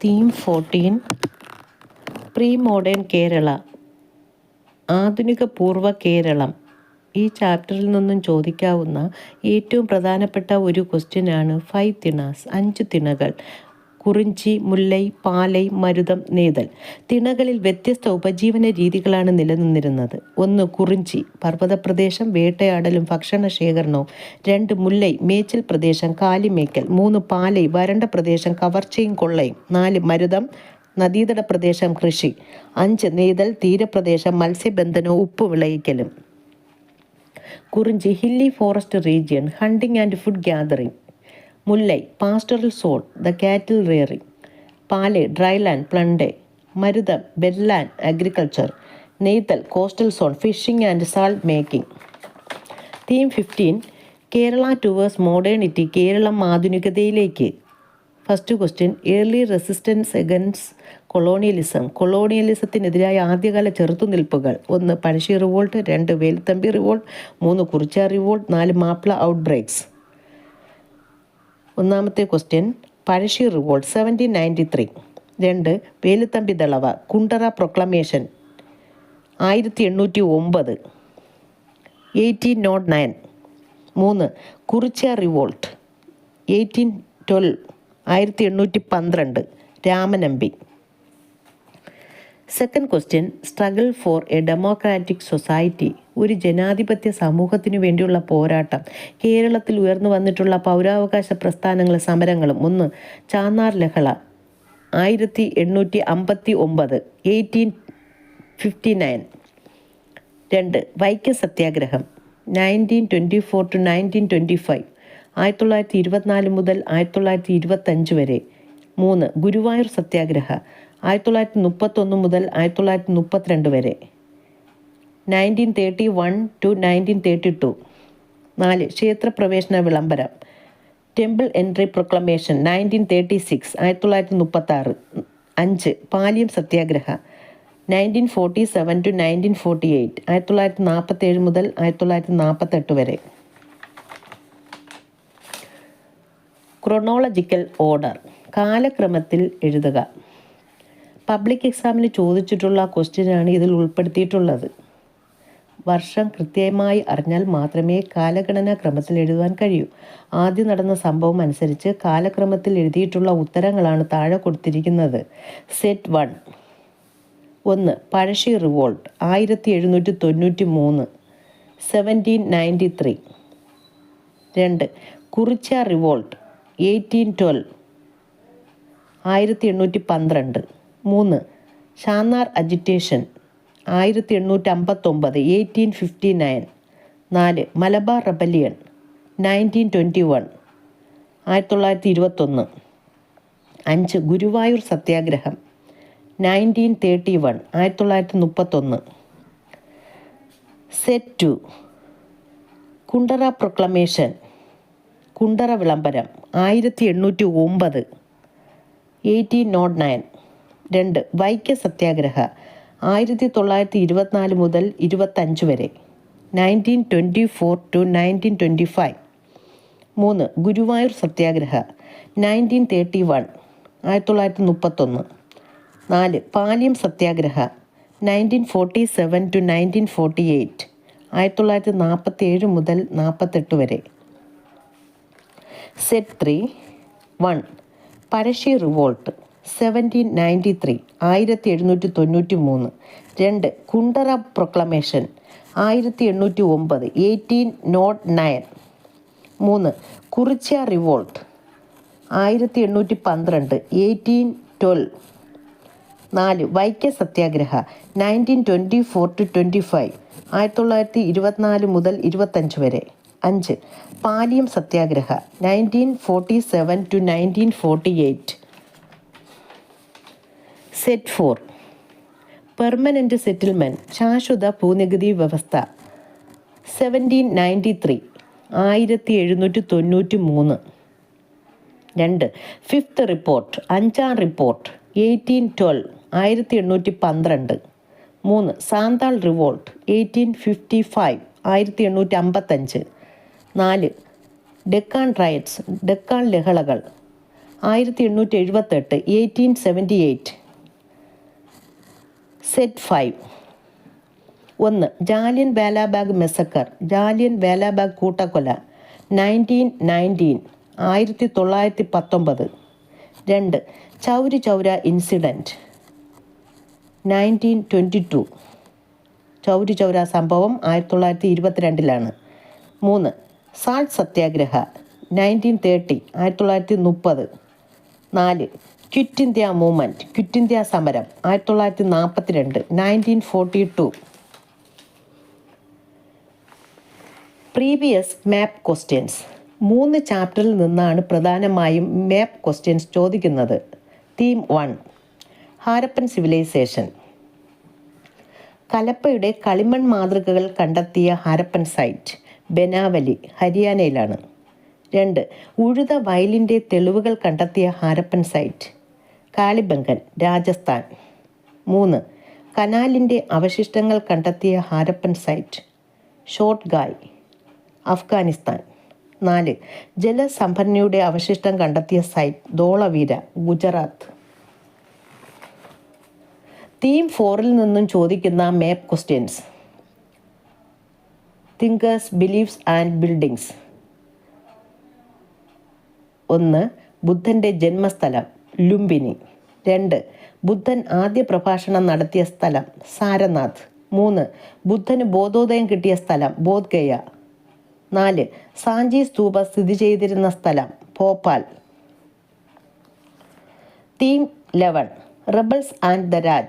Theme 14 pre modern Kerala, ആധുനിക പൂർവ്വ കേരളം. ഈ ചാപ്റ്ററിൽ നിന്നും ചോദിക്കാവുന്ന ഏറ്റവും പ്രധാനപ്പെട്ട ഒരു ക്വസ്റ്റ്യനാണ് 5 തിണാസ്, 5 തിണകൾ. കുറിഞ്ചി, മുല്ലൈ, പാലൈ, മരുതം, നെയ്തൽ. തിണകളിൽ വ്യത്യസ്ത ഉപജീവന രീതികളാണ് നിലനിന്നിരുന്നത്. 1 കുറിഞ്ചി, പർവ്വതപ്രദേശം, വേട്ടയാടലും ഭക്ഷണ ശേഖരണവും. 2 മുല്ലൈ, മേച്ചിൽ പ്രദേശം, കാലിമേക്കൽ. 3 പാലൈ, വരണ്ട പ്രദേശം, കവർച്ചയും കൊള്ളയും. 4 മരുതം, നദീതട പ്രദേശം, കൃഷി. 5 നെയ്തൽ, തീരപ്രദേശം, മത്സ്യബന്ധനവും ഉപ്പ് വിളയിക്കലും. Kurinji, hilly forest region, hunting and food gathering. Mullai, pastoral zone, the cattle rearing. Palai, dry land, plunder. Marutham, wetland, agriculture. Neithal, coastal zone, fishing and salt making. Theme 15 Kerala towards modernity, Keralam ആധുനികതയിലേക്ക്. First question, early resistance against colonialism. കൊളോണിയലിസത്തിനെതിരായ ആദ്യകാല ചെറുത്തുനിൽപ്പുകൾ. 1 Pazhassi revolt, 2 Veluthampi revolt, 3 Kurichya revolt, 4 Mappila outbreaks. ഒന്നാമത്തെ question, Pazhassi revolt 1793. 2 Veluthampi Dalawa, Kundara proclamation 1809, 1809. 3 Kurichya revolt 1812, 1812, Ramanambi. Second question, struggle for a democratic society, ഒരു ജനാധിപത്യ സമൂഹത്തിനു വേണ്ടിയുള്ള പോരാട്ടം. കേരളത്തിൽ ഉയർന്നു വന്നിട്ടുള്ള പൗരാവകാശ പ്രസ്ഥാനങ്ങളും സമരങ്ങളും. 1 ചാന്നാർ ലഹള 1859, 1859. 2 വൈക്കം സത്യാഗ്രഹം 1924 to 1925, 1924 മുതൽ 1925 വരെ. 3 ഗുരുവായൂർ സത്യാഗ്രഹ 1931 മുതൽ 1932 വരെ, 1931 to 1932. 4 ക്ഷേത്രപ്രവേശന വിളംബരം, temple entry proclamation 1936, 1936. 5 Paliyam Satyagraha 1947 to 1948, 1947 മുതൽ 1948 വരെ. ക്രൊണോളജിക്കൽ ഓർഡർ, കാലക്രമത്തിൽ എഴുതുക. പബ്ലിക് എക്സാമിന് ചോദിച്ചിട്ടുള്ള ക്വസ്റ്റ്യനാണ് ഇതിൽ ഉൾപ്പെടുത്തിയിട്ടുള്ളത്. വർഷം കൃത്യമായി അറിഞ്ഞാൽ മാത്രമേ കാലഗണനാ ക്രമത്തിൽ എഴുതുവാൻ കഴിയൂ. ആദ്യം നടന്ന സംഭവം അനുസരിച്ച് കാലക്രമത്തിൽ എഴുതിയിട്ടുള്ള ഉത്തരങ്ങളാണ് താഴെ കൊടുത്തിരിക്കുന്നത്. Set 1. 1 Pazhassi revolt 1793, 1793. 2 Kurichya revolt 1812, 1812. 3 Channar agitation 1859, 1859. 4 Malabar rebellion 1921, 1921. 5 Guruvayur Satyagraha 1931, 1931. Set 2 Kundara proclamation, Kundara വിളംബരം 1809, 1809. 2 വൈക്കം സത്യാഗ്രഹ 1924 മുതൽ 25 വരെ, 1924 to 1925. 3 Guruvayur Satyagraha 1931, 1931. 4 Paliyam Satyagraha 1947 to 1948, 1947 മുതൽ 48 വരെ. Set 3 1 Pazhassi revolt 1793, 1793. 2 Kundara proclamation 1809, 1809. 3 Kurichya revolt 1812, 1812. 4 Vaikom Satyagraha 1924 to 25, 1924 മുതൽ 25 വരെ. 5 Paliyam Satyagraha 1947 to 1948. Set 4 permanent settlement, ശാശ്വത ഭൂനികുതി വ്യവസ്ഥ 1793, 1793. 2 ഫിഫ്ത്ത് റിപ്പോർട്ട്, 5ാം report 1812, 1812. 3 Santhal revolt 1855, 1855. 4 Deccan riots, Deccan ലഹളകൾ 1878 1878. സെറ്റ് 5. 1. ജാലിയൻ വാലാബാഗ് മെസക്കർ, ജാലിയൻ വാലാബാഗ് കൂട്ടക്കൊല 1919 1919. 2. ചൗരി ചൗര ഇൻസിഡൻറ്റ് 1922. ചൗരി ചൗര സംഭവം 1922. 3. സാൾട്ട് സത്യാഗ്രഹ 1930 1930. 4. Quit India movement, quit India സമരം 1942 1942. പ്രീവിയസ് മാപ്പ് ക്വസ്റ്റ്യൻസ്. 3 ചാപ്റ്ററിൽ നിന്നാണ് പ്രധാനമായും മാപ്പ് ക്വസ്റ്റ്യൻസ് ചോദിക്കുന്നത്. തീം 1. ഹാരപ്പൻ സിവിലൈസേഷൻ. കലപ്പയുടെ കളിമൺ മാതൃകകൾ കണ്ടെത്തിയ ഹാരപ്പൻ സൈറ്റ് ബനാവലി, ഹരിയാനയിലാണ്. 2. ഉഴുത വയലിൻ്റെ തെളിവുകൾ കണ്ടെത്തിയ ഹാരപ്പൻ സൈറ്റ് കാളിബംഗൻ, രാജസ്ഥാൻ. 3. കനാലിൻ്റെ അവശിഷ്ടങ്ങൾ കണ്ടെത്തിയ ഹാരപ്പൻ സൈറ്റ് ഷോട്ട് ഗായ്, അഫ്ഗാനിസ്ഥാൻ. 4. ജലസംഭരണിയുടെ അവശിഷ്ടം കണ്ടെത്തിയ സൈറ്റ് ധോളവീര, ഗുജറാത്ത്. തീം 4-ൽ നിന്നും ചോദിക്കുന്ന map questions. Thinkers, beliefs and buildings. 1. ബുദ്ധൻ്റെ ജന്മസ്ഥലം ലുംബിനി. 2. ബുദ്ധൻ ആദ്യ പ്രഭാഷണം നടത്തിയ സ്ഥലം സാരനാഥ്. 3. ബുദ്ധന് ബോധോദയം കിട്ടിയ സ്ഥലം ബോധ്ഗയ. 4. സാഞ്ചി സ്തൂപ സ്ഥിതി ചെയ്തിരുന്ന സ്ഥലം Bhopal. Theme 11. Rebels and the Raj.